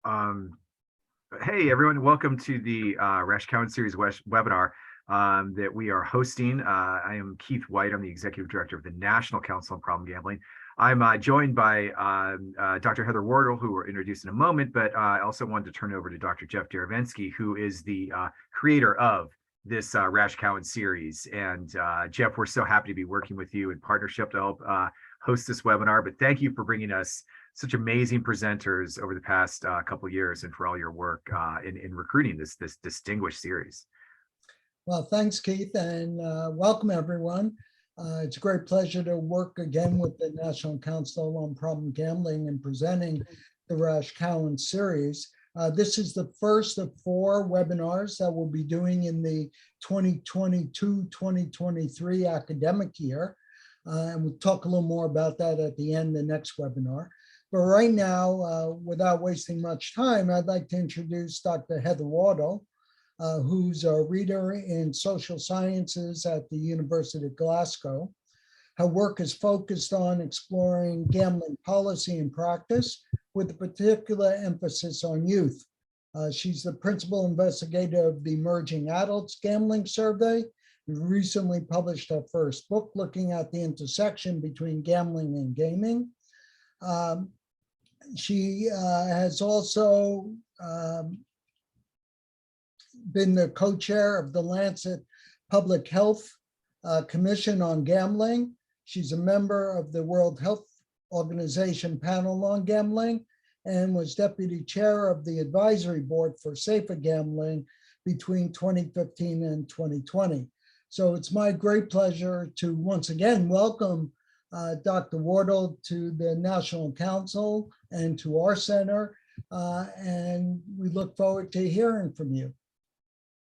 Um, hey everyone, welcome to the Raschkowan series webinar that we are hosting. I am Keith White. I'm the Executive Director of the National Council on Problem Gambling. I'm joined by Dr. Heather Wardle, who we'll introduce in a moment, but I also wanted to turn over to Dr. Jeff Derevensky, who is the creator of this Raschkowan series. And Jeff, we're so happy to be working with you in partnership to help host this webinar, but thank you for bringing us such amazing presenters over the past couple of years and for all your work in recruiting this distinguished series. Well, thanks, Keith, and welcome everyone. It's a great pleasure to work again with the National Council on Problem Gambling and presenting the Raschkowan series. This is the first of 4 webinars that we'll be doing in the 2022-2023 academic year. And we'll talk a little more about that at the end of the next webinar. But right now, without wasting much time, I'd like to introduce Dr. Heather Wardle, who's a reader in social sciences at the University of Glasgow. Her work is focused on exploring gambling policy and practice with a particular emphasis on youth. She's the principal investigator of the Emerging Adults Gambling Survey. We recently published her first book looking at the intersection between gambling and gaming. She has also been the co-chair of the Lancet Public Health Commission on Gambling. She's a member of the World Health Organization panel on gambling and was deputy chair of the advisory board for safer gambling between 2015 and 2020. So it's my great pleasure to once again welcome Dr. Wardle to the National Council and to our center, and we look forward to hearing from you.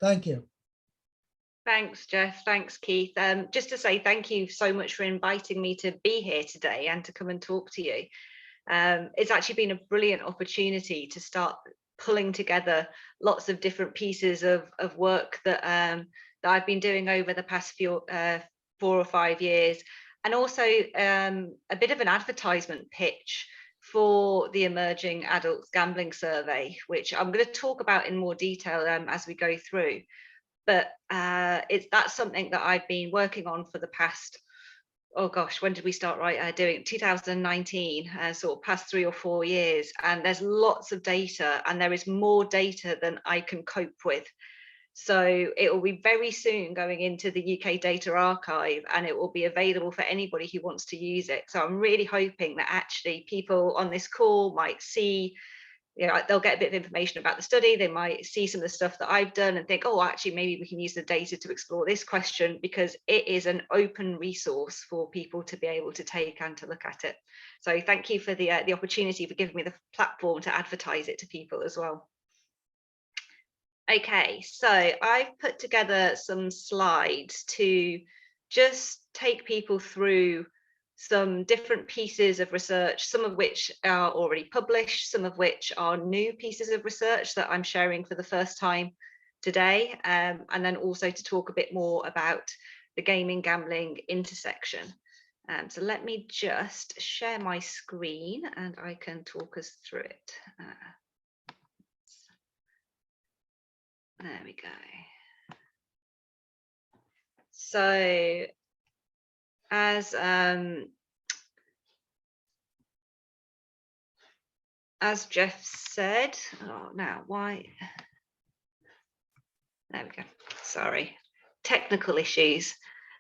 Thank you. Thanks, Jeff. Thanks, Keith. Just to say thank you so much for inviting me to be here today and to come and talk to you. It's actually been a brilliant opportunity to start pulling together lots of different pieces of work that I've been doing over the past 4 or 5 years, and also a bit of an advertisement pitch for the Emerging Adults Gambling Survey, which I'm going to talk about in more detail as we go through. But that's something that I've been working on for the past, oh gosh, when did we start doing it? 2019, sort of past 3 or 4 years. And there's lots of data, and there is more data than I can cope with. So it will be very soon going into the UK Data Archive, and it will be available for anybody who wants to use it. So I'm really hoping that actually people on this call might see, they'll get a bit of information about the study. They might see some of the stuff that I've done and think, oh, actually, maybe we can use the data to explore this question, because it is an open resource for people to be able to take and to look at it. So thank you for the opportunity for giving me the platform to advertise it to people as well. Okay, so I've put together some slides to just take people through some different pieces of research, some of which are already published, some of which are new pieces of research that I'm sharing for the first time today, and then also to talk a bit more about the gaming gambling intersection. So let me just share my screen and I can talk us through it. There we go. So as Jeff said, oh, now why? There we go. Sorry, technical issues.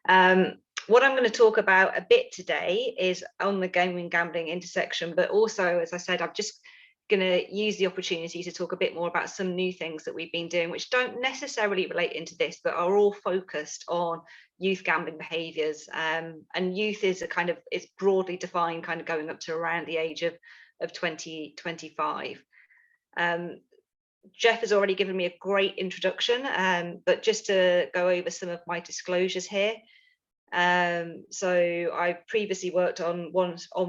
What I'm going to talk about a bit today is on the gaming gambling intersection, but also, as I said, I'm just going to use the opportunity to talk a bit more about some new things that we've been doing, which don't necessarily relate into this, but are all focused on youth gambling behaviours. And youth is it's broadly defined, kind of going up to around the age of 20-25. Jeff has already given me a great introduction, but just to go over some of my disclosures here. So I previously worked on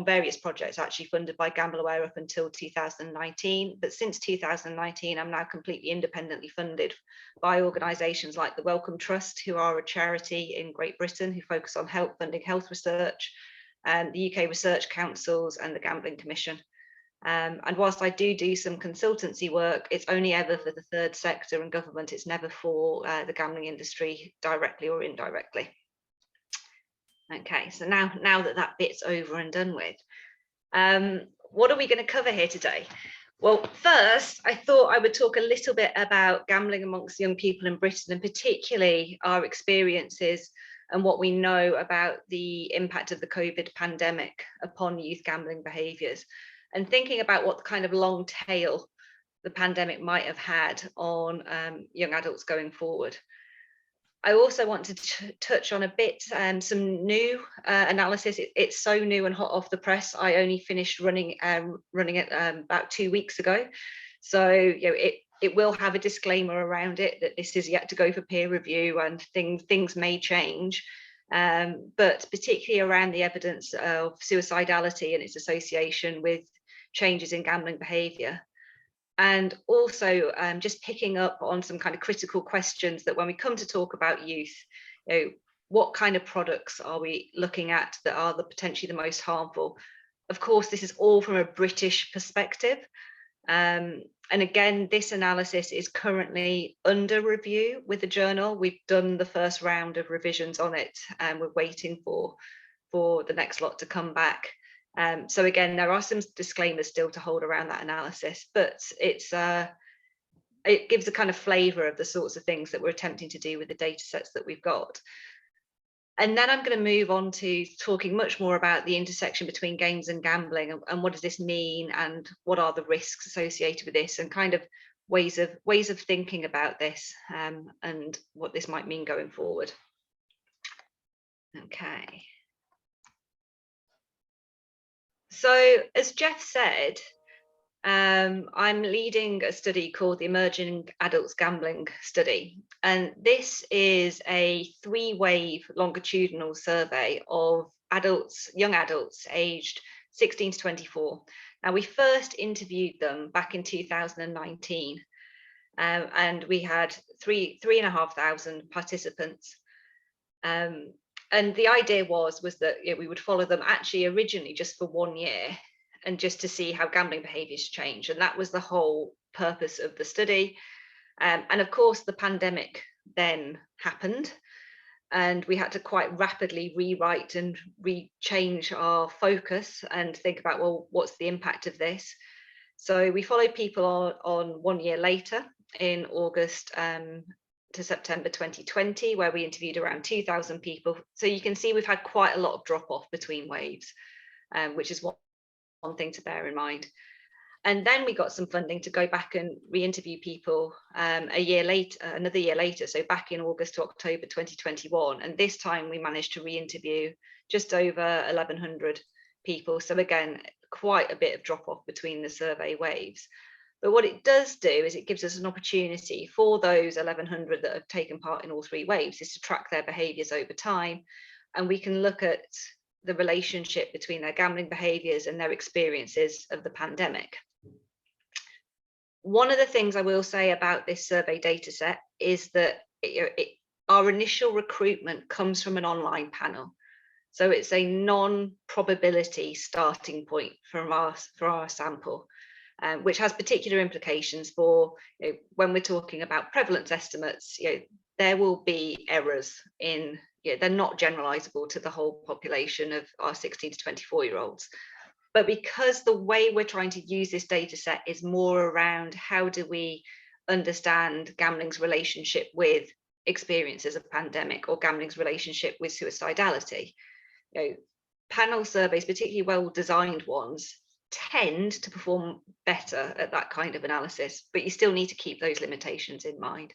various projects actually funded by GambleAware up until 2019, but since 2019 I'm now completely independently funded by organisations like the Wellcome Trust, who are a charity in Great Britain who focus on funding health research, and the UK Research Councils and the Gambling Commission. And whilst I do some consultancy work, it's only ever for the third sector and government. It's never for the gambling industry directly or indirectly. Okay, so now that bit's over and done with, what are we going to cover here today? Well, first, I thought I would talk a little bit about gambling amongst young people in Britain, and particularly our experiences and what we know about the impact of the COVID pandemic upon youth gambling behaviours, and thinking about what kind of long tail the pandemic might have had on young adults going forward. I also want to touch on a bit some new analysis. It's so new and hot off the press. I only finished running it about 2 weeks ago, so it will have a disclaimer around it that this is yet to go for peer review and things may change, but particularly around the evidence of suicidality and its association with changes in gambling behaviour. And also just picking up on some kind of critical questions that when we come to talk about youth, what kind of products are we looking at that are potentially the most harmful? Of course, this is all from a British perspective. And again, this analysis is currently under review with the journal. We've done the first round of revisions on it, and we're waiting for the next lot to come back. So again, there are some disclaimers still to hold around that analysis, but it gives a kind of flavour of the sorts of things that we're attempting to do with the data sets that we've got. And then I'm going to move on to talking much more about the intersection between games and gambling, and what does this mean, and what are the risks associated with this, and kind of ways of thinking about this, and what this might mean going forward. Okay. So as Jeff said, I'm leading a study called the Emerging Adults Gambling Study. And this is a 3-wave longitudinal survey of young adults aged 16 to 24. Now, we first interviewed them back in 2019, and we had 3,500 participants. And the idea was that we would follow them actually originally just for 1 year, and just to see how gambling behaviours change. And that was the whole purpose of the study. And of course, the pandemic then happened, and we had to quite rapidly rewrite and change our focus and think about, well, what's the impact of this? So we followed people on 1 year later, in August to September 2020, where we interviewed around 2,000 people. So you can see we've had quite a lot of drop off between waves, which is one thing to bear in mind. And then we got some funding to go back and re-interview people another year later, so back in August to October 2021. And this time we managed to re-interview just over 1,100 people. So again, quite a bit of drop off between the survey waves. But what it does do is it gives us an opportunity for those 1,100 that have taken part in all 3 waves, is to track their behaviours over time. And we can look at the relationship between their gambling behaviours and their experiences of the pandemic. One of the things I will say about this survey data set is that our initial recruitment comes from an online panel. So it's a non-probability starting point for our sample. Which has particular implications for when we're talking about prevalence estimates. There will be errors in, they're not generalizable to the whole population of our 16 to 24-year-olds. But because the way we're trying to use this data set is more around how do we understand gambling's relationship with experiences of pandemic, or gambling's relationship with suicidality, panel surveys, particularly well-designed ones, tend to perform better at that kind of analysis, but you still need to keep those limitations in mind.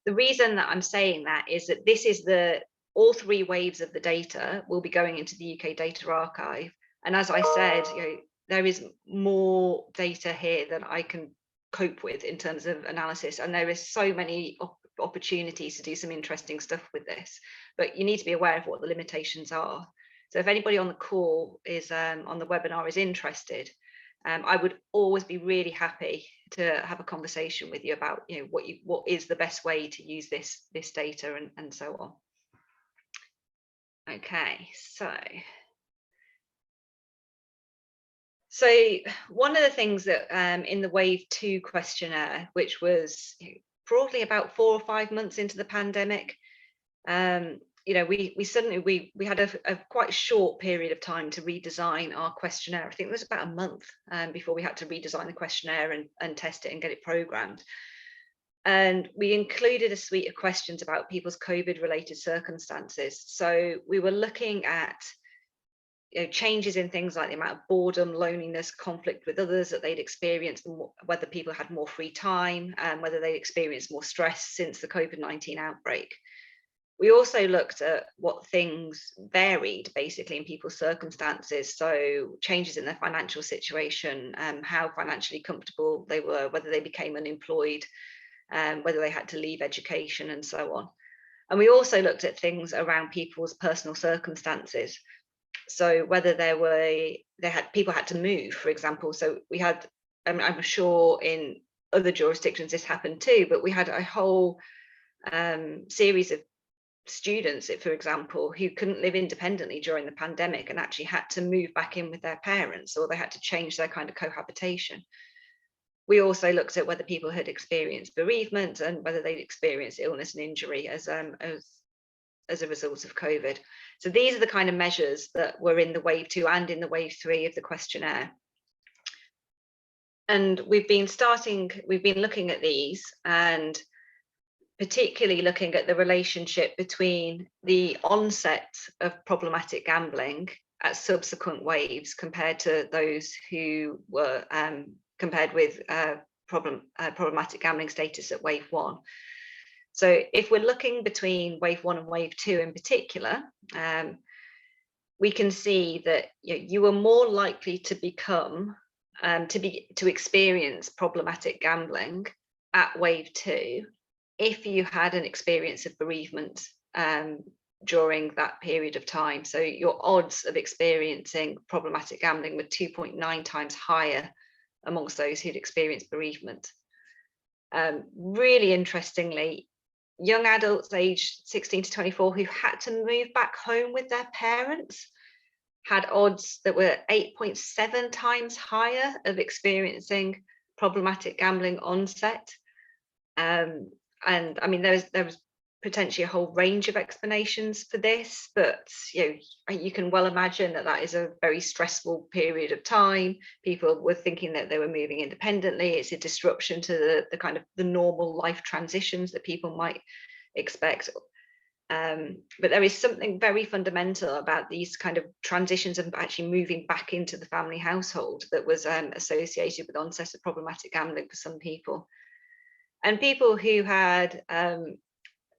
The reason that I'm saying that is that this is all 3 waves of the data will be going into the UK data archive. And as I said, there is more data here than I can cope with in terms of analysis. And there is so many opportunities to do some interesting stuff with this, but you need to be aware of what the limitations are. So if anybody on the call is on the webinar is interested, I would always be really happy to have a conversation with you about what is the best way to use this data and so on. Okay, so So one of the things that in the Wave 2 questionnaire, which was broadly about 4 or 5 months into the pandemic, we suddenly we had a quite short period of time to redesign our questionnaire. I think it was about a month before we had to redesign the questionnaire and test it and get it programmed. And we included a suite of questions about people's COVID-related circumstances. So we were looking at changes in things like the amount of boredom, loneliness, conflict with others that they'd experienced, whether people had more free time, and whether they experienced more stress since the COVID-19 outbreak. We also looked at what things varied basically in people's circumstances. So changes in their financial situation, how financially comfortable they were, whether they became unemployed, whether they had to leave education and so on. And we also looked at things around people's personal circumstances. So whether people had to move, for example. So we had, I'm sure in other jurisdictions this happened too, but we had a whole series of students, for example, who couldn't live independently during the pandemic and actually had to move back in with their parents, or they had to change their kind of cohabitation. We also looked at whether people had experienced bereavement and whether they'd experienced illness and injury as a result of COVID. So these are the kind of measures that were in the Wave 2 and in the Wave 3 of the questionnaire. And we've been looking at these, and particularly looking at the relationship between the onset of problematic gambling at subsequent waves compared to those who were compared with problematic gambling status at Wave 1. So if we're looking between Wave 1 and Wave 2 in particular, we can see that you were more likely to experience problematic gambling at Wave 2 if you had an experience of bereavement during that period of time. So your odds of experiencing problematic gambling were 2.9 times higher amongst those who'd experienced bereavement. Really interestingly, young adults aged 16 to 24 who had to move back home with their parents had odds that were 8.7 times higher of experiencing problematic gambling onset. And I mean, there was potentially a whole range of explanations for this, but you can well imagine that is a very stressful period of time. People were thinking that they were moving independently. It's a disruption to the kind of the normal life transitions that people might expect. But there is something very fundamental about these kind of transitions of actually moving back into the family household that was associated with onset of problematic gambling for some people. And people who had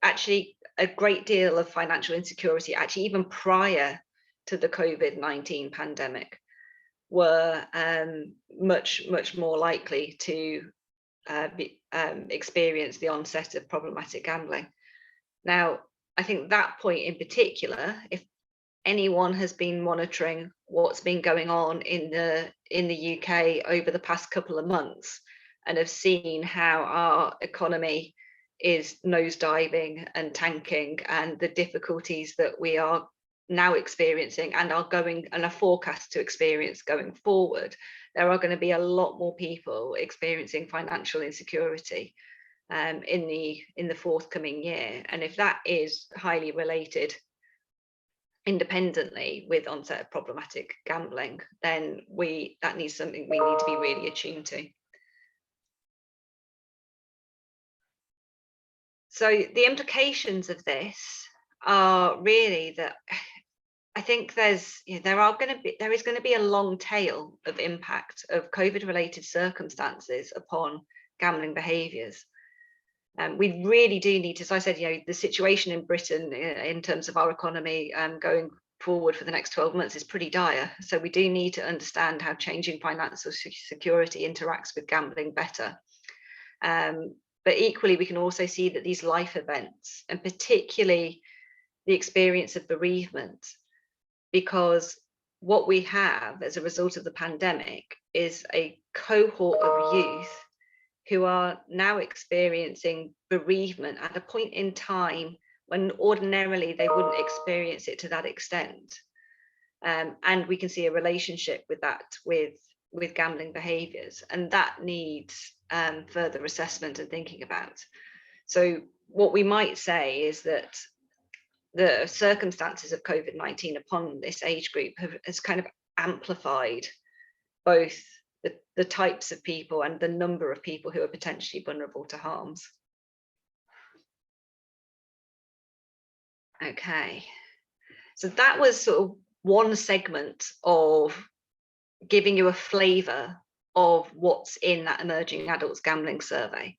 actually a great deal of financial insecurity, actually even prior to the COVID-19 pandemic, were much more likely to experience the onset of problematic gambling. Now, I think that point in particular, if anyone has been monitoring what's been going on in the UK over the past couple of months and have seen how our economy is nosediving and tanking, and the difficulties that we are now experiencing and are forecast to experience going forward, there are going to be a lot more people experiencing financial insecurity in the forthcoming year. And if that is highly related independently with onset of problematic gambling, then that needs something we need to be really attuned to. So the implications of this are really that I think there is going to be a long tail of impact of COVID-related circumstances upon gambling behaviours. We really do need to, as I said, the situation in Britain in terms of our economy going forward for the next 12 months is pretty dire. So we do need to understand how changing financial security interacts with gambling better. But equally, we can also see that these life events, and particularly the experience of bereavement, because what we have as a result of the pandemic is a cohort of youth who are now experiencing bereavement at a point in time when ordinarily they wouldn't experience it to that extent. And we can see a relationship with that, with with gambling behaviours, and that needs further assessment and thinking about. So what we might say is that the circumstances of COVID-19 upon this age group has kind of amplified both the types of people and the number of people who are potentially vulnerable to harms. Okay, so that was sort of one segment of giving you a flavour of what's in that emerging adults gambling survey.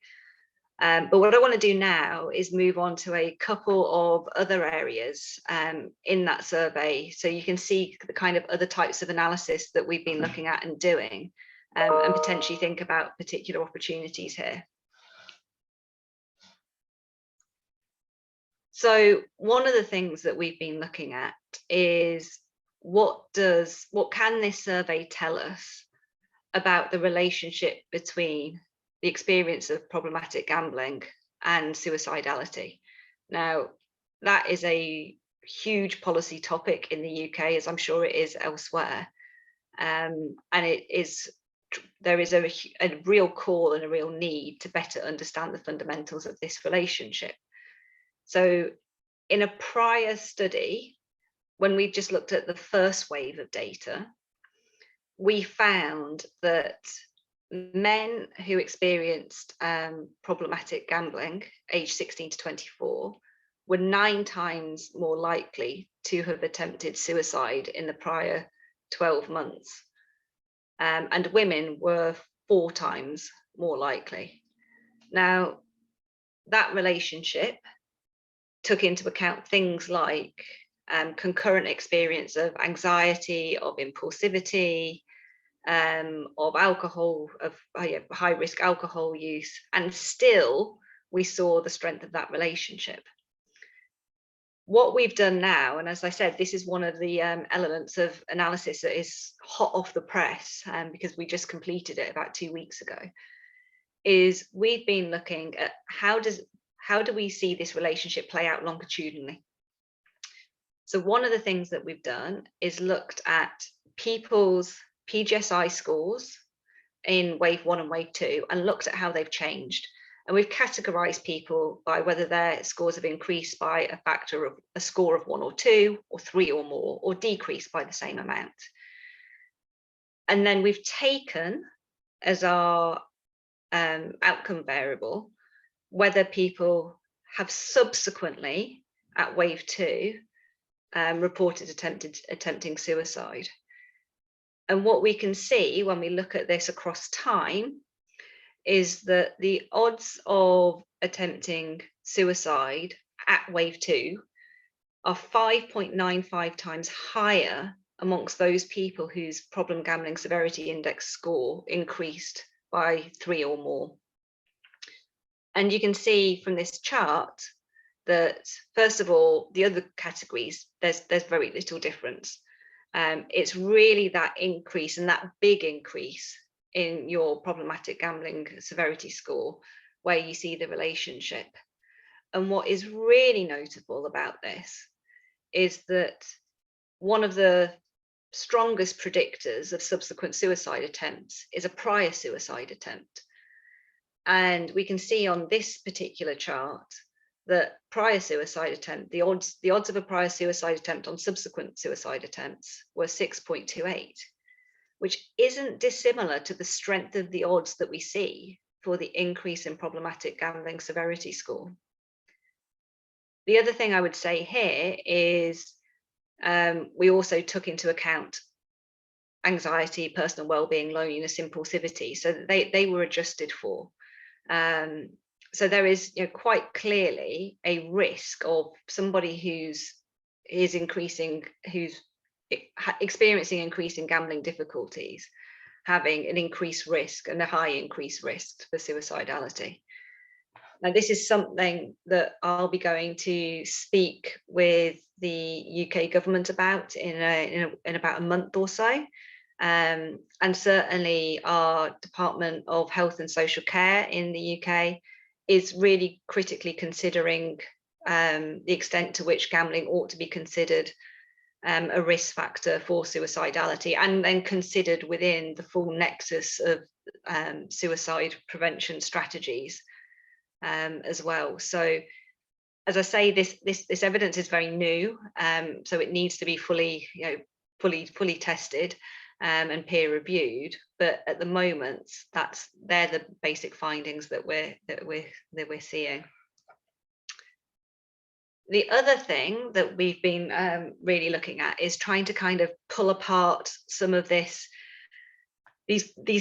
But what I want to do now is move on to a couple of other areas in that survey, so you can see the kind of other types of analysis that we've been looking at and doing, and potentially think about particular opportunities here. So one of the things that we've been looking at is what can this survey tell us about the relationship between the experience of problematic gambling and suicidality. Now, that is a huge policy topic in the UK, as I'm sure it is elsewhere. And there is a real call and a real need to better understand the fundamentals of this relationship. So in a prior study, when we just looked at the first wave of data, we found that men who experienced problematic gambling, aged 16 to 24, were 9 times more likely to have attempted suicide in the prior 12 months. And women were 4 times more likely. Now, that relationship took into account things like concurrent experience of anxiety, of impulsivity, of alcohol, of high-risk alcohol use, and still we saw the strength of that relationship. What we've done now, and as I said, this is one of the elements of analysis that is hot off the press, because we just completed it about 2 weeks ago, is we've been looking at how do we see this relationship play out longitudinally. So one of the things that we've done is looked at people's PGSI scores in wave 1 and wave 2 and looked at how they've changed. And we've categorized people by whether their scores have increased by a factor of a score of 1 or 2 or 3 or more, or decreased by the same amount. And then we've taken as our outcome variable whether people have subsequently at wave 2 reported attempting suicide. And what we can see when we look at this across time is that the odds of attempting suicide at wave 2 are 5.95 times higher amongst those people whose problem gambling severity index score increased by 3 or more. And you can see from this chart that, first of all, the other categories, there's very little difference. It's really that increase, and that big increase in your problematic gambling severity score where you see the relationship. And what is really notable about this is that one of the strongest predictors of subsequent suicide attempts is a prior suicide attempt. And we can see on this particular chart that prior suicide attempt, the odds of a prior suicide attempt on subsequent suicide attempts were 6.28, which isn't dissimilar to the strength of the odds that we see for the increase in problematic gambling severity score. The other thing I would say here is we also took into account anxiety, personal well-being, loneliness, impulsivity, so that they were adjusted for. So there is, quite clearly a risk of somebody who's experiencing increasing gambling difficulties, having an increased risk and a high increased risk for suicidality. Now, this is something that I'll be going to speak with the UK government about in about a month or so. And certainly our Department of Health and Social Care in the UK is really critically considering the extent to which gambling ought to be considered a risk factor for suicidality, and then considered within the full nexus of suicide prevention strategies as well. So, as I say, this evidence is very new, so it needs to be fully tested and peer reviewed. But at the moment, they're the basic findings that we're seeing. The other thing that we've been really looking at is trying to kind of pull apart some of these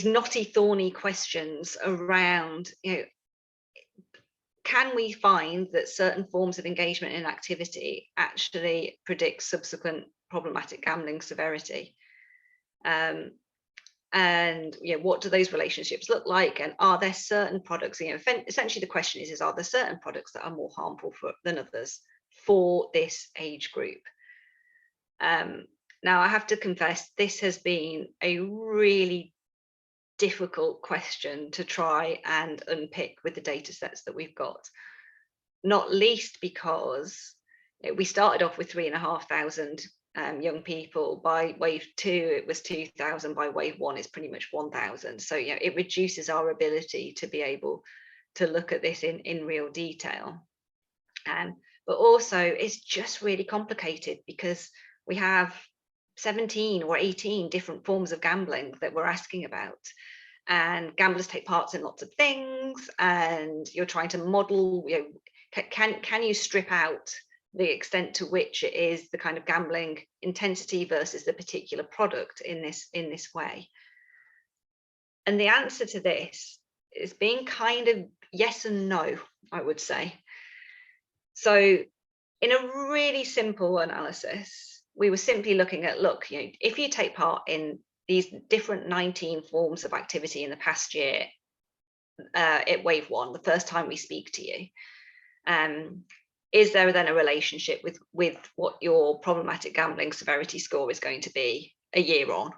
knotty, thorny questions around, can we find that certain forms of engagement in activity actually predict subsequent problematic gambling severity? And what do those relationships look like? And are there certain products, essentially the question is are there certain products that are more harmful than others for this age group? Now, I have to confess, this has been a really difficult question to try and unpick with the data sets that we've got, not least because we started off with 3,500 young people. By wave 2 it was 2,000, by wave 1 it's pretty much 1,000. So it reduces our ability to be able to look at this in real detail. But also it's just really complicated because we have 17 or 18 different forms of gambling that we're asking about, and gamblers take part in lots of things, and you're trying to model, can you strip out the extent to which it is the kind of gambling intensity versus the particular product in this way? And the answer to this is being kind of yes and no, I would say. So in a really simple analysis, we were simply looking at, if you take part in these different 19 forms of activity in the past year, at wave 1, the first time we speak to you, is there then a relationship with what your problematic gambling severity score is going to be a year on?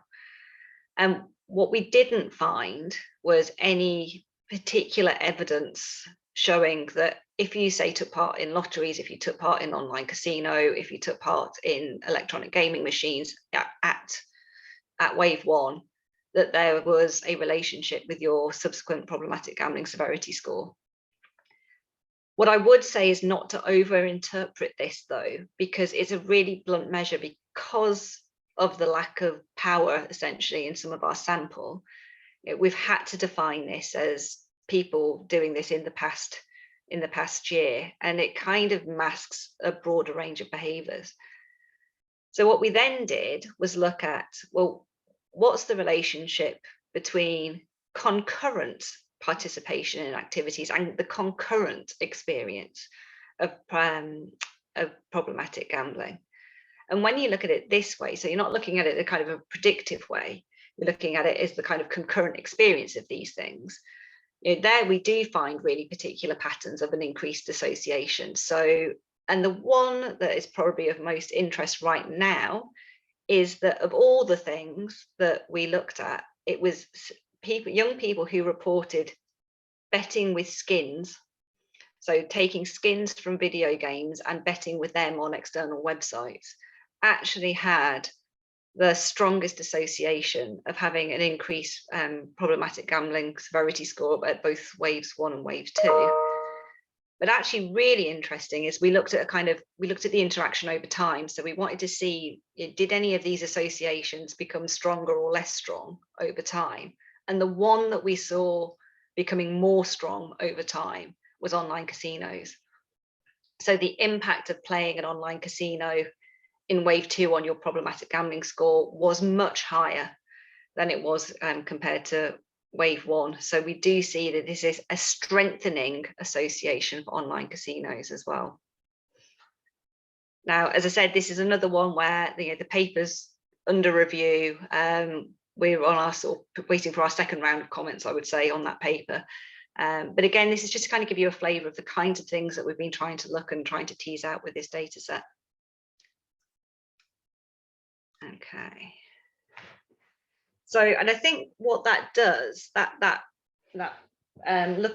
And what we didn't find was any particular evidence showing that if you took part in lotteries, if you took part in online casino, if you took part in electronic gaming machines at wave 1, that there was a relationship with your subsequent problematic gambling severity score. What I would say is not to overinterpret this, though, because it's a really blunt measure because of the lack of power, essentially, in some of our sample. We've had to define this as people doing this in the past year, and it kind of masks a broader range of behaviours. So what we then did was look at, well, what's the relationship between concurrent participation in activities and the concurrent experience of problematic gambling? And when you look at it this way, so you're not looking at it in a kind of a predictive way, you're looking at it as the kind of concurrent experience of these things. There we do find really particular patterns of an increased association. So, and the one that is probably of most interest right now is that of all the things that we looked at, it was young people who reported betting with skins. So taking skins from video games and betting with them on external websites actually had the strongest association of having an increased problematic gambling severity score at both waves 1 and wave 2. But actually really interesting is we looked at the interaction over time. So we wanted to see, did any of these associations become stronger or less strong over time? And the one that we saw becoming more strong over time was online casinos. So the impact of playing an online casino in wave 2 on your problematic gambling score was much higher than it was compared to wave 1. So we do see that this is a strengthening association for online casinos as well. Now, as I said, this is another one where the paper's under review. We're on our waiting for our second round of comments, I would say, on that paper. But again, this is just to kind of give you a flavour of the kinds of things that we've been trying to look and trying to tease out with this data set. Okay. So, and I think what that does,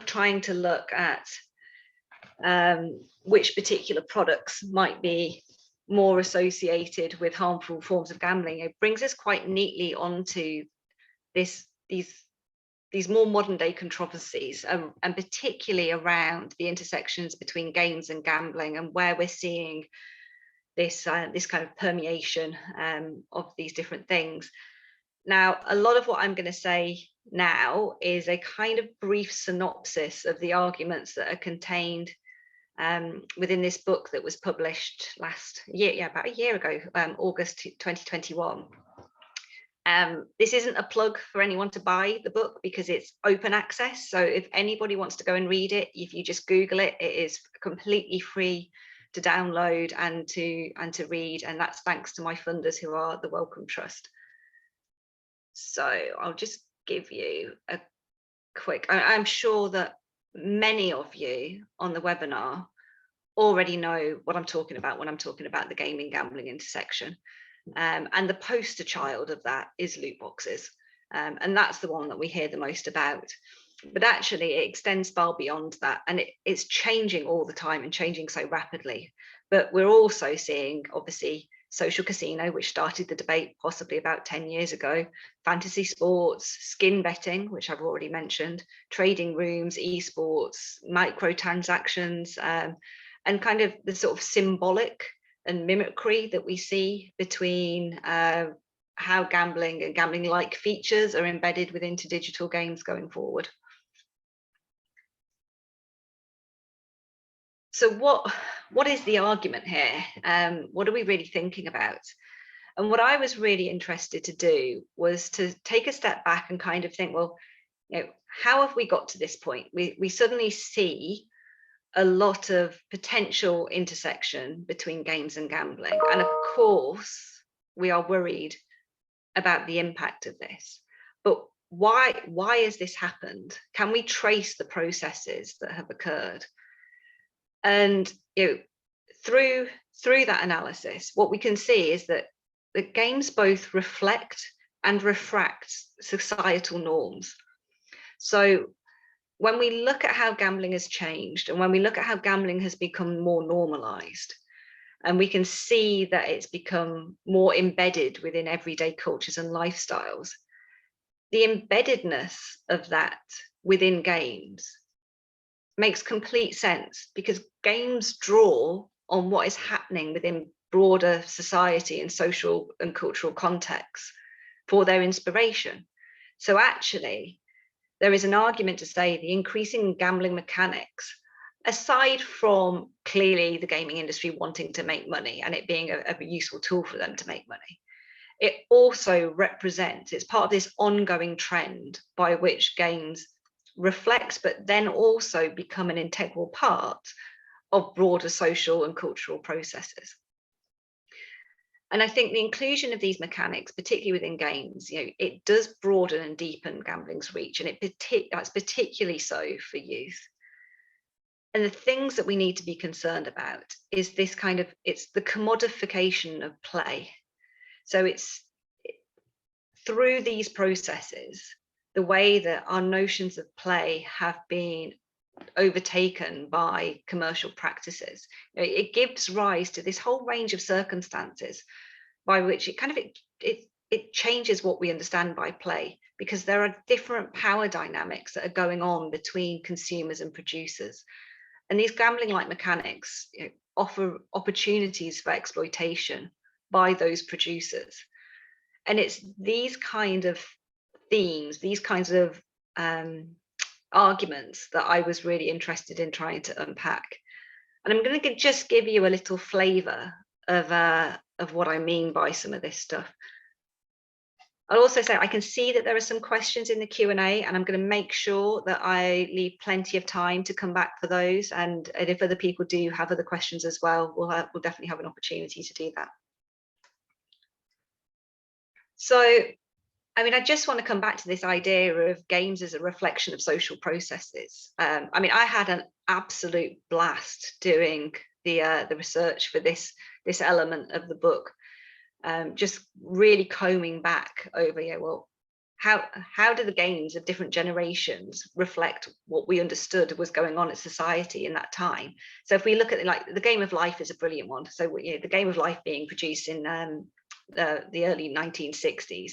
trying to look at which particular products might be more associated with harmful forms of gambling, it brings us quite neatly onto these more modern day controversies, and particularly around the intersections between games and gambling, and where we're seeing this kind of permeation of these different things. Now, a lot of what I'm going to say now is a kind of brief synopsis of the arguments that are contained within this book that was published last year, about a year ago, August 2021. This isn't a plug for anyone to buy the book, because it's open access. So if anybody wants to go and read it, if you just Google it, it is completely free to download and to read. And that's thanks to my funders, who are the Wellcome Trust. So I'll just give you a quick, I'm sure that many of you on the webinar already know what I'm talking about when I'm talking about the gaming gambling intersection. And the poster child of that is loot boxes. And that's the one that we hear the most about. But actually it extends far beyond that, and it's changing all the time and changing so rapidly. But we're also seeing, obviously, social casino, which started the debate possibly about 10 years ago, fantasy sports, skin betting, which I've already mentioned, trading rooms, esports, microtransactions, and kind of the sort of symbolic and mimicry that we see between how gambling and gambling-like features are embedded into digital games going forward. So what is the argument here? What are we really thinking about? And what I was really interested to do was to take a step back and kind of think, well, how have we got to this point? We suddenly see a lot of potential intersection between games and gambling. And of course, we are worried about the impact of this. But why has this happened? Can we trace the processes that have occurred? And through that analysis, what we can see is that the games both reflect and refract societal norms. So when we look at how gambling has changed, and when we look at how gambling has become more normalized, and we can see that it's become more embedded within everyday cultures and lifestyles, the embeddedness of that within games makes complete sense, because games draw on what is happening within broader society and social and cultural contexts for their inspiration. So actually, there is an argument to say the increasing gambling mechanics, aside from clearly the gaming industry wanting to make money and it being a useful tool for them to make money, it also represents, it's part of this ongoing trend by which games reflect, but then also become an integral part of broader social and cultural processes. And I think the inclusion of these mechanics, particularly within games, it does broaden and deepen gambling's reach, and that's particularly so for youth. And the things that we need to be concerned about is this it's the commodification of play. So it's through these processes, the way that our notions of play have been overtaken by commercial practices. It gives rise to this whole range of circumstances by which it changes what we understand by play, because there are different power dynamics that are going on between consumers and producers. And these gambling-like mechanics offer opportunities for exploitation by those producers. And it's these kind of themes, these kinds of arguments that I was really interested in trying to unpack. And I'm going to just give you a little flavor of what I mean by some of this stuff. I'll also say I can see that there are some questions in the Q&A, and I'm going to make sure that I leave plenty of time to come back for those. And if other people do have other questions as well, we'll definitely have an opportunity to do that. So, I mean, I just want to come back to this idea of games as a reflection of social processes. I mean, I had an absolute blast doing the research for this element of the book, just really combing back over, well, how do the games of different generations reflect what we understood was going on in society in that time? So if we look at like the Game of Life is a brilliant one. So the Game of Life being produced in the early 1960s.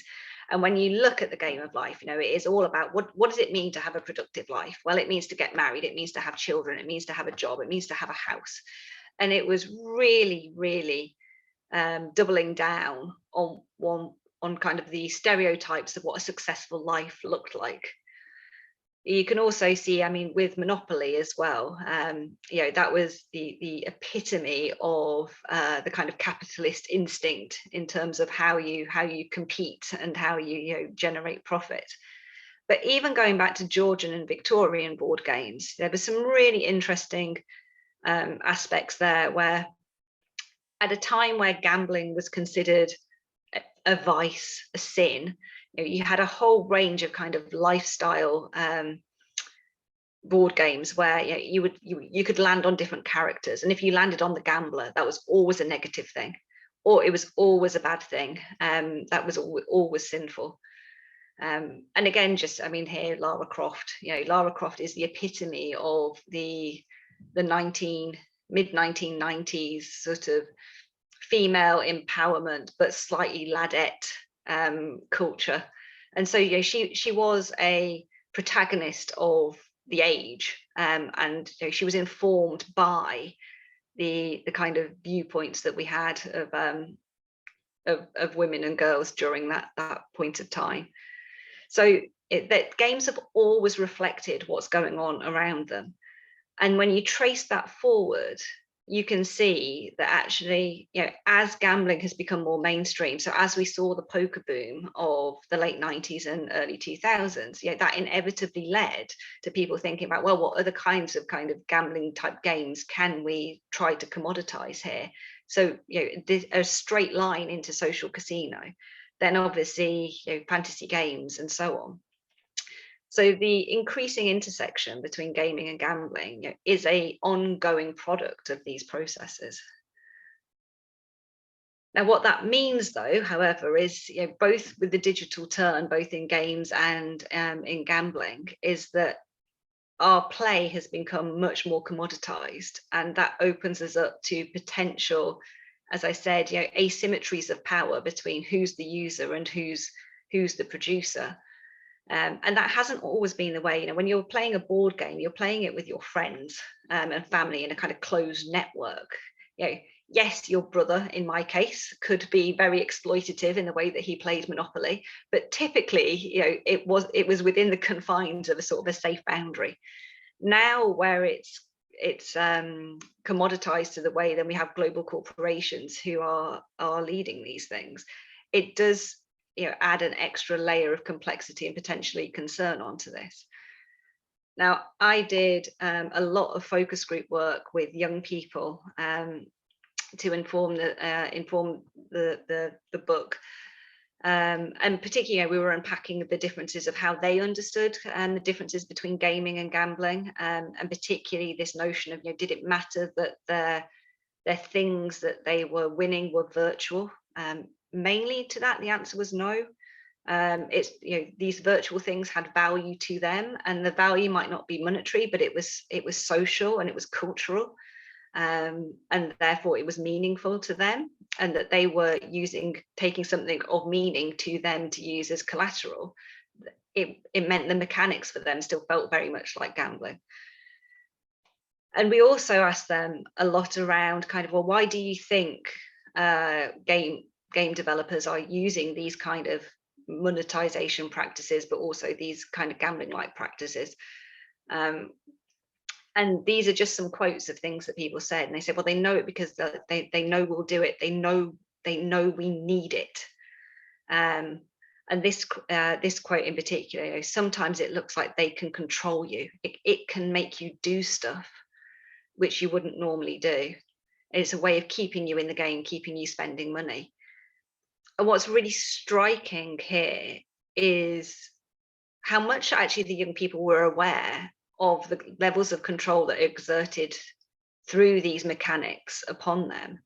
And when you look at the Game of Life, it is all about what does it mean to have a productive life? Well, it means to get married, it means to have children, it means to have a job, it means to have a house. And it was really, really doubling down on kind of the stereotypes of what a successful life looked like. You can also see, I mean, with Monopoly as well, that was the epitome of the kind of capitalist instinct in terms of how you compete and how you generate profit. But even going back to Georgian and Victorian board games, there were some really interesting aspects there, where at a time where gambling was considered a vice, a sin, you had a whole range of kind of lifestyle board games where you could land on different characters, and if you landed on the gambler, that was always a negative thing, or it was always a bad thing. That was always sinful. And again, just, I mean, here Lara Croft, Lara Croft is the epitome of the mid 1990s sort of female empowerment, but slightly ladette culture. And so she was a protagonist of the age, and she was informed by the kind of viewpoints that we had of women and girls during that point of time. So that games have always reflected what's going on around them. And when you trace that forward, you can see that actually, as gambling has become more mainstream, so as we saw the poker boom of the late 90s and early 2000s, that inevitably led to people thinking about, well, what other kinds of gambling type games can we try to commoditize here? So, a straight line into social casino, then obviously, fantasy games and so on. So the increasing intersection between gaming and gambling is an ongoing product of these processes. Now, what that means, though, however, is both with the digital turn, both in games and in gambling, is that our play has become much more commoditized, and that opens us up to potential, as I said, asymmetries of power between who's the user and who's the producer. And that hasn't always been the way. When you're playing a board game, you're playing it with your friends and family in a kind of closed network. Yes, your brother, in my case, could be very exploitative in the way that he played Monopoly, but typically, it was within the confines of a sort of a safe boundary. Now, where it's commoditized to the way, then we have global corporations who are leading these things. It does add an extra layer of complexity and potentially concern onto this. Now, I did a lot of focus group work with young people to inform the book, and particularly, we were unpacking the differences of how they understood the differences between gaming and gambling, and particularly this notion of did it matter that their things that they were winning were virtual? Mainly to that, the answer was no. It's these virtual things had value to them, and the value might not be monetary, but it was social and it was cultural, and therefore it was meaningful to them, and that they were taking something of meaning to them to use as collateral. It meant the mechanics for them still felt very much like gambling. And we also asked them a lot around well, why do you think game developers are using these kind of monetization practices, but also these kind of gambling-like practices? And these are just some quotes of things that people said. And they said, well, they know it because they know we'll do it. They know we need it. And this quote in particular, sometimes it looks like they can control you. It can make you do stuff which you wouldn't normally do. It's a way of keeping you in the game, keeping you spending money. And what's really striking here is how much actually the young people were aware of the levels of control that are exerted through these mechanics upon them,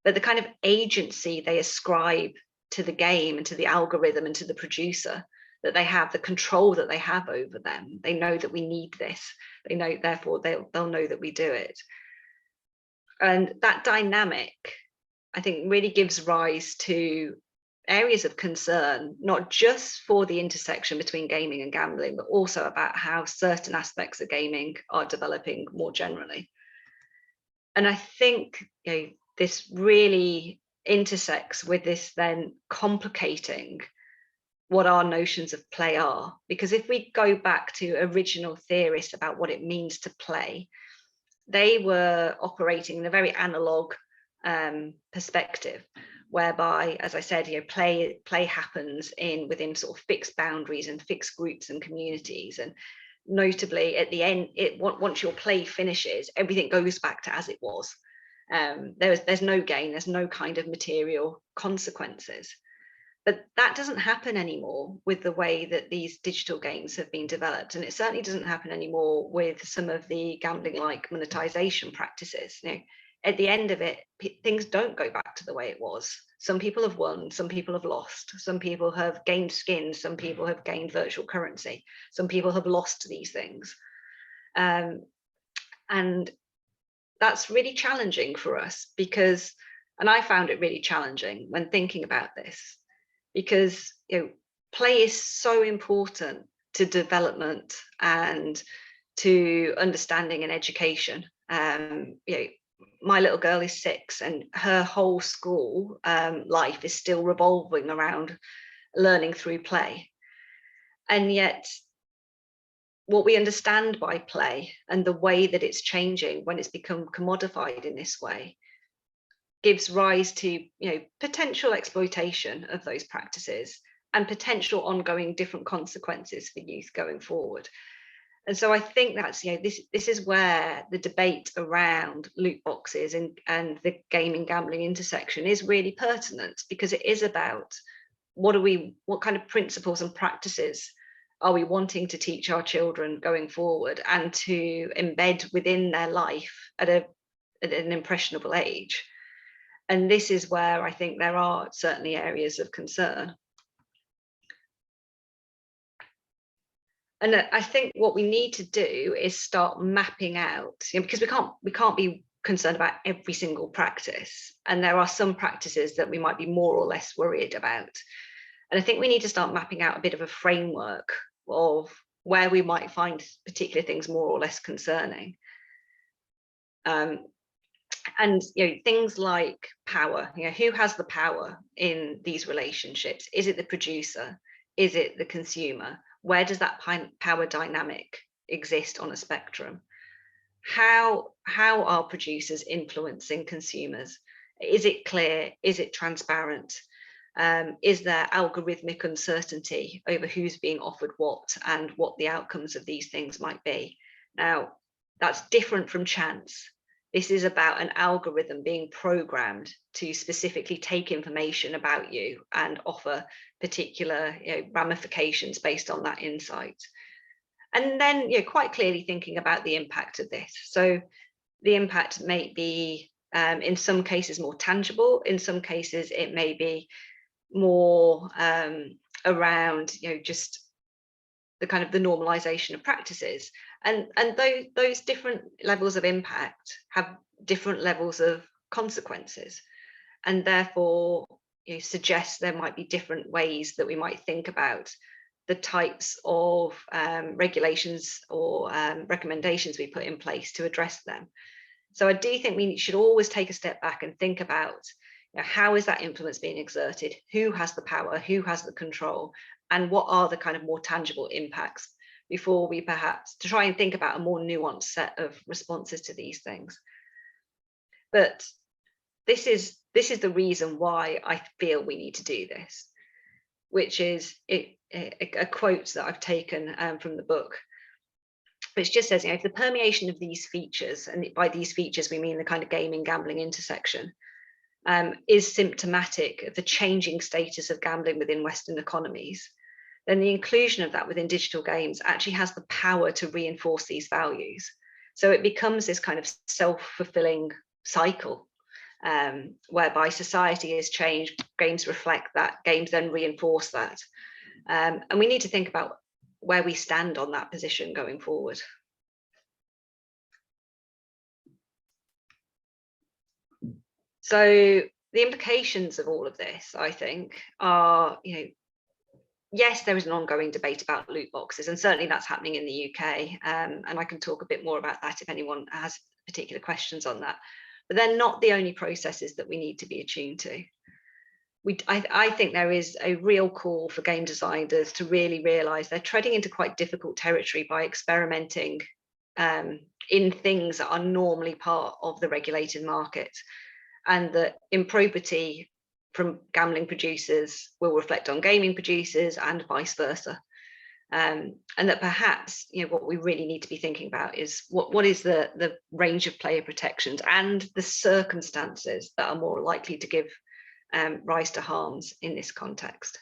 but the kind of agency they ascribe to the game and to the algorithm and to the producer that they have, the control that they have over them. They know that we need this. They know, therefore, they'll know that we do it. And that dynamic, I think, really gives rise to areas of concern, not just for the intersection between gaming and gambling, but also about how certain aspects of gaming are developing more generally. And I think, you know, this really intersects with this then complicating what our notions of play are. Because if we go back to original theorists about what it means to play, they were operating in a very analog perspective, whereby, as I said, you know, play happens within sort of fixed boundaries and fixed groups and communities. And notably, at the end, once your play finishes, everything goes back to as it was. There's no gain, there's no kind of material consequences. But that doesn't happen anymore with the way that these digital games have been developed. And it certainly doesn't happen anymore with some of the gambling-like monetization practices. You know, at the end of it, things don't go back to the way it was. Some people have won, some people have lost, some people have gained skins, some people have gained virtual currency, some people have lost these things. And that's really challenging for us because, and I found it really challenging when thinking about this, because, you know, play is so important to development and to understanding and education. You know, my little girl is 6 and her whole school life is still revolving around learning through play. And yet what we understand by play and the way that it's changing when it's become commodified in this way gives rise to, you know, potential exploitation of those practices and potential ongoing different consequences for youth going forward. And so I think that's, you know, this is where the debate around loot boxes and the gaming gambling intersection is really pertinent, because it is about what kind of principles and practices are we wanting to teach our children going forward and to embed within their life at an impressionable age. And this is where I think there are certainly areas of concern. And I think what we need to do is start mapping out, you know, because we can't be concerned about every single practice. And there are some practices that we might be more or less worried about. And I think we need to start mapping out a bit of a framework of where we might find particular things more or less concerning. And, you know, things like power, you know, who has the power in these relationships? Is it the producer? Is it the consumer? Where does that power dynamic exist on a spectrum? How are producers influencing consumers? Is it clear? Is it transparent? Is there algorithmic uncertainty over who's being offered what and what the outcomes of these things might be? Now, that's different from chance. This is about an algorithm being programmed to specifically take information about you and offer particular, you know, ramifications based on that insight. And then, you know, quite clearly thinking about the impact of this. So the impact may be, in some cases, more tangible. In some cases, it may be more around, you know, just the kind of the normalization of practices. And those different levels of impact have different levels of consequences, and therefore, you know, suggest there might be different ways that we might think about the types of regulations or recommendations we put in place to address them. So I do think we should always take a step back and think about, you know, how is that influence being exerted? Who has the power? Who has the control? And what are the kind of more tangible impacts, before we perhaps to try and think about a more nuanced set of responses to these things. But this is the reason why I feel we need to do this, which is a quote that I've taken from the book, which just says, you know, if the permeation of these features, and by these features we mean the kind of gaming gambling intersection, is symptomatic of the changing status of gambling within Western economies, then the inclusion of that within digital games actually has the power to reinforce these values. So it becomes this kind of self-fulfilling cycle, whereby society has changed, games reflect that, games then reinforce that. And we need to think about where we stand on that position going forward. So the implications of all of this, I think, are, yes, there is an ongoing debate about loot boxes, and certainly that's happening in the UK. And I can talk a bit more about that if anyone has particular questions on that. But they're not the only processes that we need to be attuned to. I think there is a real call for game designers to really realise they're treading into quite difficult territory by experimenting in things that are normally part of the regulated market, and that improbity from gambling producers will reflect on gaming producers and vice versa. And that perhaps, what we really need to be thinking about is what is the range of player protections and the circumstances that are more likely to give rise to harms in this context.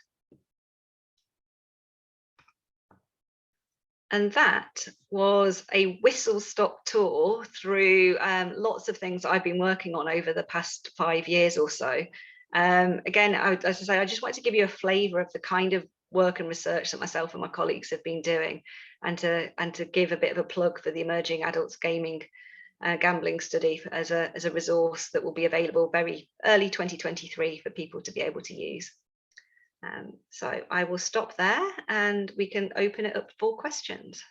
And that was a whistle-stop tour through lots of things I've been working on over the past 5 years or so. Again, as I say, I just wanted to give you a flavour of the kind of work and research that myself and my colleagues have been doing, and to give a bit of a plug for the Emerging Adults Gaming Gambling Study as a resource that will be available very early 2023 for people to be able to use. So I will stop there and we can open it up for questions.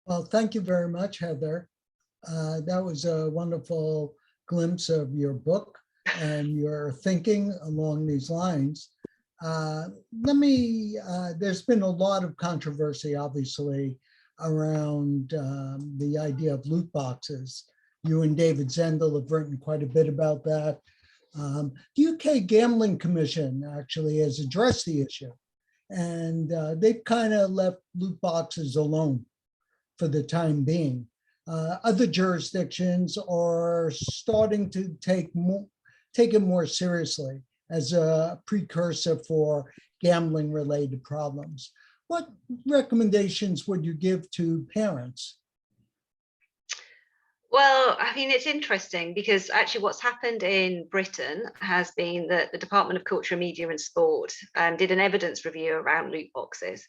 Well, thank you very much, Heather. That was a wonderful glimpse of your book and your thinking along these lines. There's been a lot of controversy, obviously, around the idea of loot boxes. You and David Zendel have written quite a bit about that. The UK Gambling Commission actually has addressed the issue, and they've kind of left loot boxes alone for the time being. Other jurisdictions are starting to take it more seriously as a precursor for gambling-related problems. What recommendations would you give to parents? Well, I mean, it's interesting because actually what's happened in Britain has been that the Department of Culture, Media and Sport did an evidence review around loot boxes,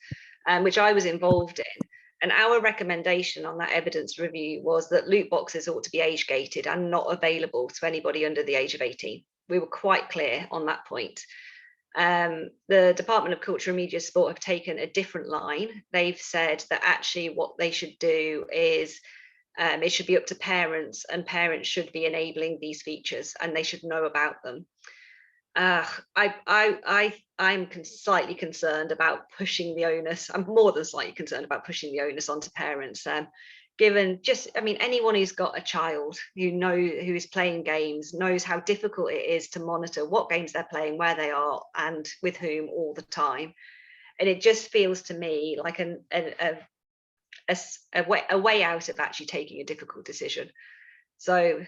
which I was involved in. And our recommendation on that evidence review was that loot boxes ought to be age gated and not available to anybody under the age of 18. We were quite clear on that point. The Department of Culture and Media and Sport have taken a different line. They've said that actually what they should do is it should be up to parents, and parents should be enabling these features and they should know about them. I'm slightly concerned about pushing the onus. I'm more than slightly concerned about pushing the onus onto parents. Given anyone who's got a child who is playing games knows how difficult it is to monitor what games they're playing, where they are, and with whom all the time. And it just feels to me like a way out of actually taking a difficult decision. So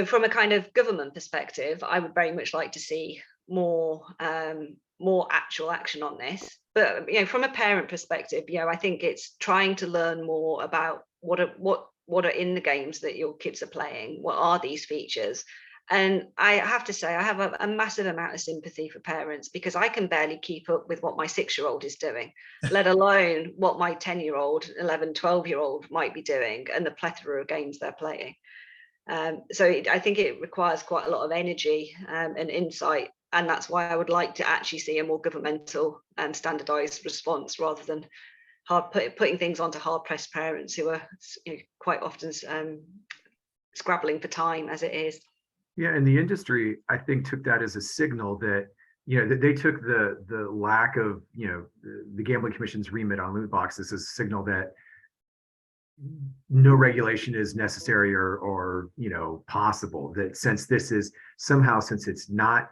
from a kind of government perspective, I would very much like to see more actual action on this. But from a parent perspective, I think it's trying to learn more about what are in the games that your kids are playing. What are these features? And I have to say, I have a massive amount of sympathy for parents, because I can barely keep up with what my 6-year-old is doing, let alone what my 10-year-old, 11, 12-year-old might be doing, and the plethora of games they're playing. I think it requires quite a lot of energy and insight. And that's why I would like to actually see a more governmental and standardized response, rather than putting things onto hard-pressed parents who are quite often scrabbling for time as it is. Yeah, and the industry, I think, took that as a signal that, that they took the lack of, the Gambling Commission's remit on loot boxes as a signal that no regulation is necessary or possible. That since it's not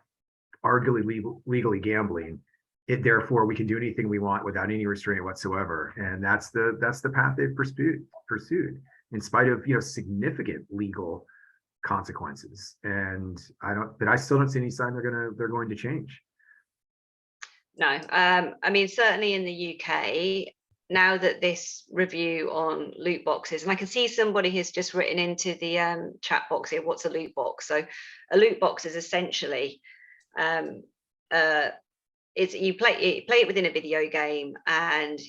arguably legally gambling, therefore we can do anything we want without any restraint whatsoever. And that's the path they've pursued in spite of significant legal consequences. And I still don't see any sign they're going to change. No, certainly in the UK, now that this review on loot boxes, and I can see somebody has just written into the chat box here, what's a loot box? So a loot box is essentially you play it within a video game, and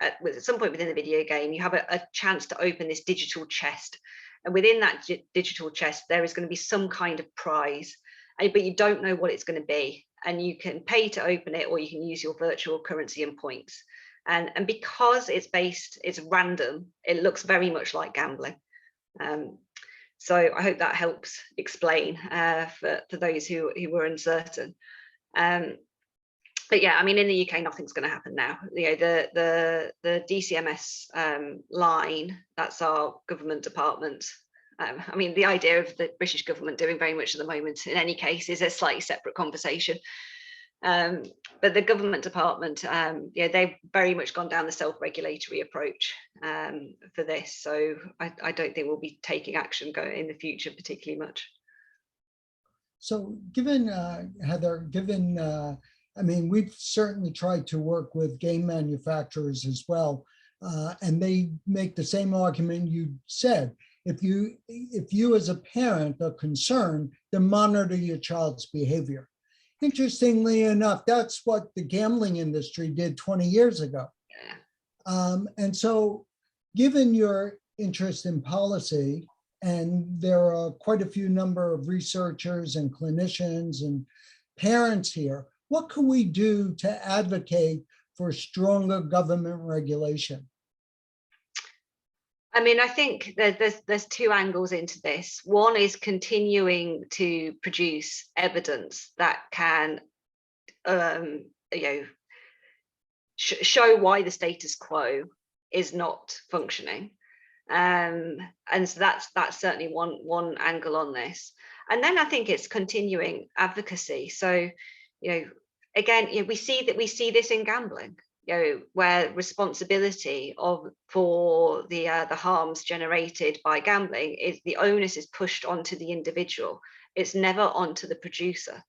at some point within the video game, you have a chance to open this digital chest, and within that digital chest, there is going to be some kind of prize, but you don't know what it's going to be, and you can pay to open it, or you can use your virtual currency and points. And because it's random, it looks very much like gambling. So I hope that helps explain for those who were uncertain. But yeah, I mean, in the UK, nothing's going to happen now. You know, the DCMS line, that's our government department. I mean, the idea of the British government doing very much at the moment, in any case, is a slightly separate conversation. But the government department, yeah, they've very much gone down the self-regulatory approach for this. So I don't think we'll be taking action in the future particularly much. So given, Heather, I mean, we've certainly tried to work with game manufacturers as well, and they make the same argument you said. If you as a parent are concerned, then monitor your child's behavior. Interestingly enough, that's what the gambling industry did 20 years ago. Yeah. And so given your interest in policy, and there are quite a few number of researchers and clinicians and parents here, what can we do to advocate for stronger government regulation? I mean, I think there's two angles into this. One is continuing to produce evidence that can, you know, show why the status quo is not functioning, and so that's certainly one angle on this. And then I think it's continuing advocacy. So, you know, again, you know, we see this in gambling. You know, where responsibility for the harms generated by gambling is the onus is pushed onto the individual. It's never onto the producer.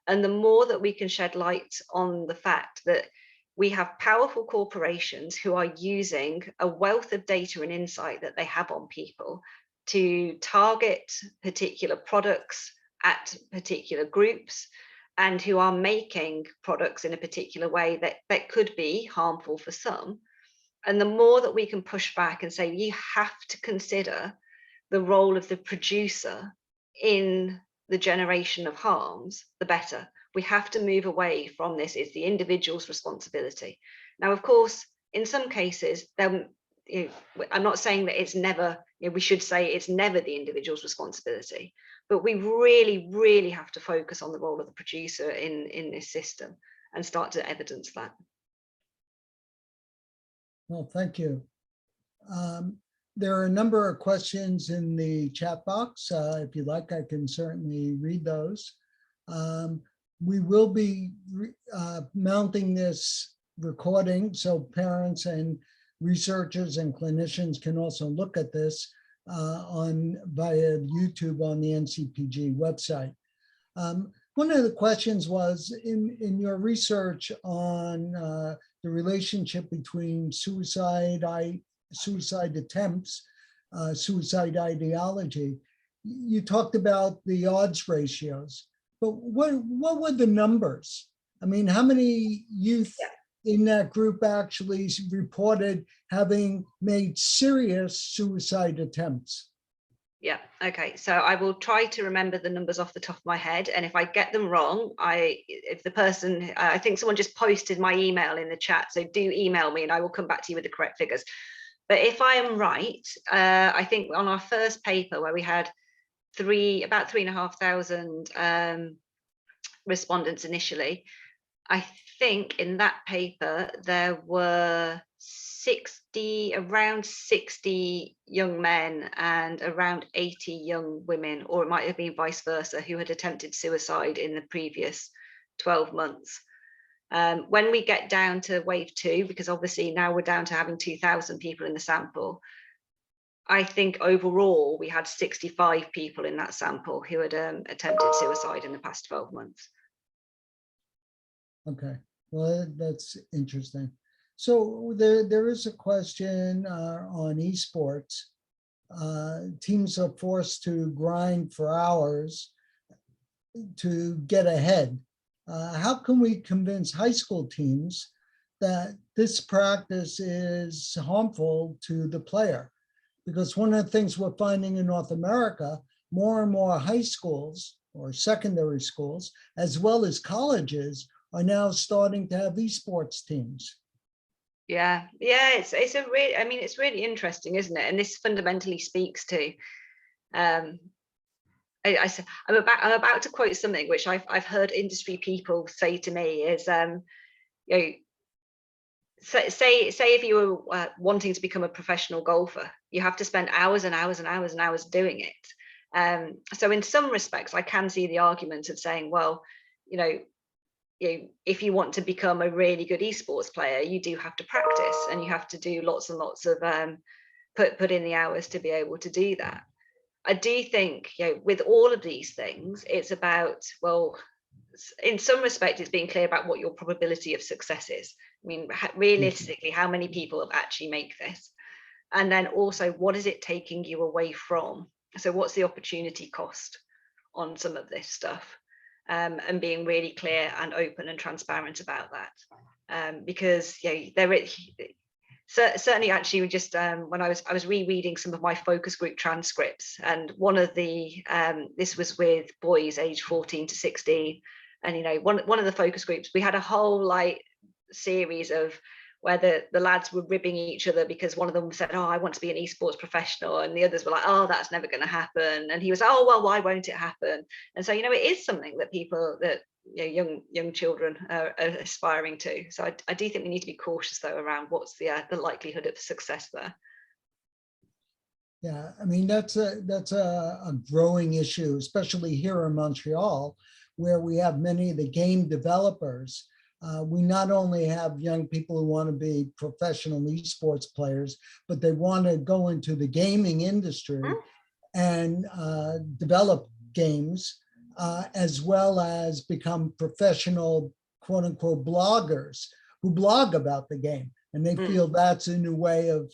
And the more that we can shed light on the fact that we have powerful corporations who are using a wealth of data and insight that they have on people to target particular products at particular groups, and who are making products in a particular way that could be harmful for some. And the more that we can push back and say, you have to consider the role of the producer in the generation of harms, the better. We have to move away from this. It's the individual's responsibility. Now, of course, in some cases, then, you know, I'm not saying that it's never, you know, we should say it's never the individual's responsibility, but we really, really have to focus on the role of the producer in this system and start to evidence that. Well, thank you. There are a number of questions in the chat box. If you like, I can certainly read those. We will be mounting this recording so parents and researchers and clinicians can also look at this via YouTube on the NCPG website. One of the questions was in your research on the relationship between suicide attempts, suicide ideology, you talked about the odds ratios, but what were the numbers? I mean, how many youth in that group actually reported having made serious suicide attempts? Yeah, okay. So I will try to remember the numbers off the top of my head. And if I get them wrong, if the person, I think someone just posted my email in the chat. So do email me and I will come back to you with the correct figures. But if I am right, I think on our first paper where we had about 3,500 respondents initially, I think in that paper there were around 60 young men and around 80 young women, or it might have been vice versa, who had attempted suicide in the previous 12 months. When we get down to wave 2, because obviously now we're down to having 2,000 people in the sample, I think overall we had 65 people in that sample who had attempted suicide in the past 12 months. Okay, well, that's interesting. So there is a question on esports. Teams are forced to grind for hours to get ahead. How can we convince high school teams that this practice is harmful to the player? Because one of the things we're finding in North America, more and more high schools or secondary schools, as well as colleges, are now starting to have esports teams. Yeah, it's it's really interesting, isn't it? And this fundamentally speaks to um I'm about to quote something which I've heard industry people say to me is you know, say if you were wanting to become a professional golfer, you have to spend hours and hours and hours and hours doing it. So in some respects, I can see the argument of saying, well, you know, if you want to become a really good esports player, you do have to practice and you have to do lots and lots of put in the hours to be able to do that. I do think, with all of these things, it's about, well, in some respect, it's being clear about what your probability of success is. I mean, realistically, how many people actually make this? And then also, what is it taking you away from? So what's the opportunity cost on some of this stuff? And being really clear and open and transparent about that. Because there is certainly actually just when I was rereading some of my focus group transcripts, and one of the this was with boys aged 14 to 16, and one of the focus groups, we had a whole series of where the lads were ribbing each other because one of them said, oh, I want to be an esports professional, and the others were like, oh, that's never going to happen, and he was, oh, well, why won't it happen? And so it is something that people that young children are aspiring to. So I do think we need to be cautious though around what's the likelihood of success there. Yeah, I mean, that's a growing issue, especially here in Montreal, where we have many of the game developers. We not only have young people who want to be professional esports players, but they want to go into the gaming industry and develop games, as well as become professional, quote unquote, bloggers who blog about the game. And they feel that's a new way of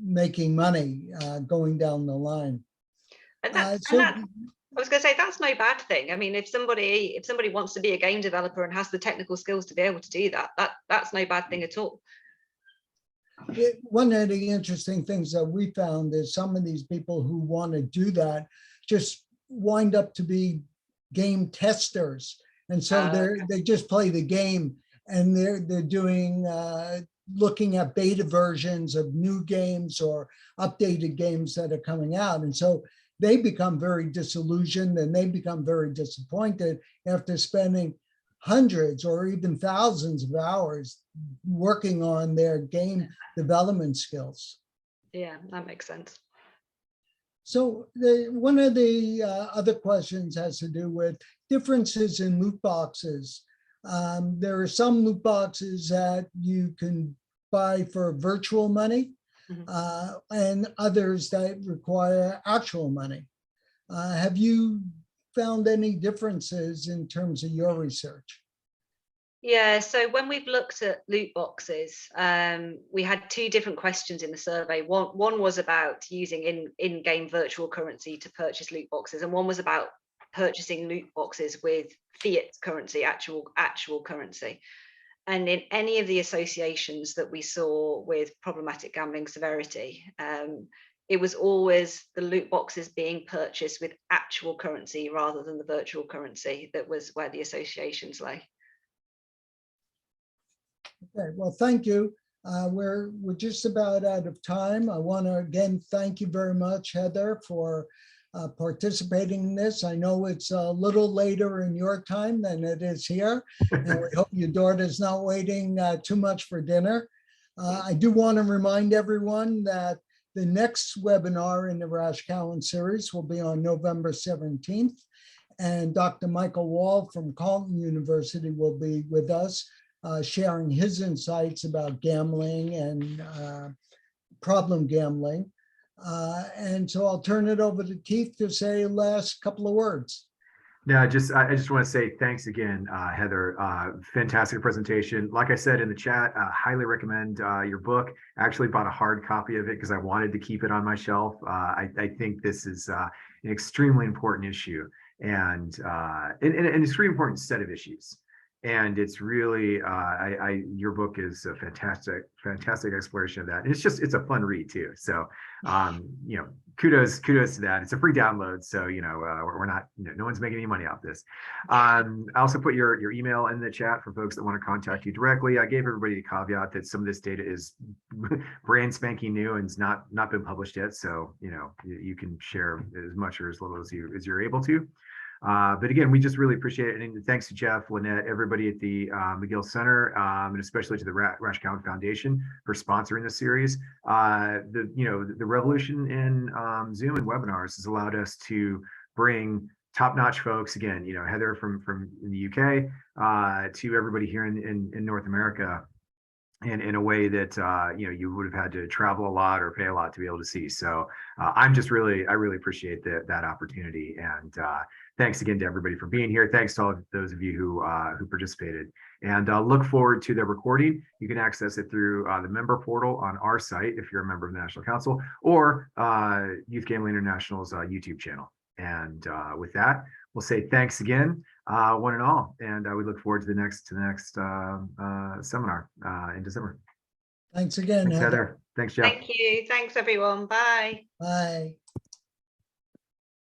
making money going down the line. I was going to say, that's no bad thing. I mean, if somebody wants to be a game developer and has the technical skills to be able to do that, that's no bad thing at all. One of the interesting things that we found is some of these people who want to do that just wind up to be game testers. And so they just play the game, and they're doing looking at beta versions of new games or updated games that are coming out. And so they become very disillusioned and they become very disappointed after spending hundreds or even thousands of hours working on their game development skills. Yeah, that makes sense. So one of the other questions has to do with differences in loot boxes. There are some loot boxes that you can buy for virtual money, and others that require actual money. Have you found any differences in terms of your research? Yeah, so when we've looked at loot boxes, we had two different questions in the survey. One was about using in-game virtual currency to purchase loot boxes, and one was about purchasing loot boxes with fiat currency, actual currency. And in any of the associations that we saw with problematic gambling severity, it was always the loot boxes being purchased with actual currency rather than the virtual currency that was where the associations lay. Okay, well, thank you. We're just about out of time. I want to again thank you very much, Heather, for participating in this. I know it's a little later in your time than it is here, and we hope your daughter's not waiting too much for dinner. I do want to remind everyone that the next webinar in the Raschkowan series will be on November 17th, and Dr. Michael Wall from Carleton University will be with us, sharing his insights about gambling and problem gambling. And so I'll turn it over to Keith to say the last couple of words. No, I just want to say thanks again, Heather. Fantastic presentation. Like I said in the chat, highly recommend your book. I actually bought a hard copy of it because I wanted to keep it on my shelf. I think this is an extremely important issue. and it's a really important set of issues. And it's really, your book is a fantastic exploration of that. And it's a fun read too. So, kudos to that. It's a free download. So, we're not, no one's making any money off this. I also put your email in the chat for folks that want to contact you directly. I gave everybody a caveat that some of this data is brand spanking new and it's not been published yet. So, you can share as much or as little as you're able to. But again, we just really appreciate it. And thanks to Jeff, Lynette, everybody at the McGill Center, and especially to the Raschkowan Foundation for sponsoring this series. The revolution in Zoom and webinars has allowed us to bring top-notch folks, again, Heather from in the UK, to everybody here in North America, in a way that you would have had to travel a lot or pay a lot to be able to see. So I really appreciate that opportunity, and thanks again to everybody for being here. Thanks to all of those of you who participated, and look forward to the recording. You can access it through the member portal on our site if you're a member of the National Council, or Youth Gambling International's YouTube channel. And with that, we'll say thanks again, one and all, and we look forward to the next seminar in December. Thanks again, Thanks, Heather. Thanks, Jeff. Thank you. Thanks, everyone. Bye. Bye.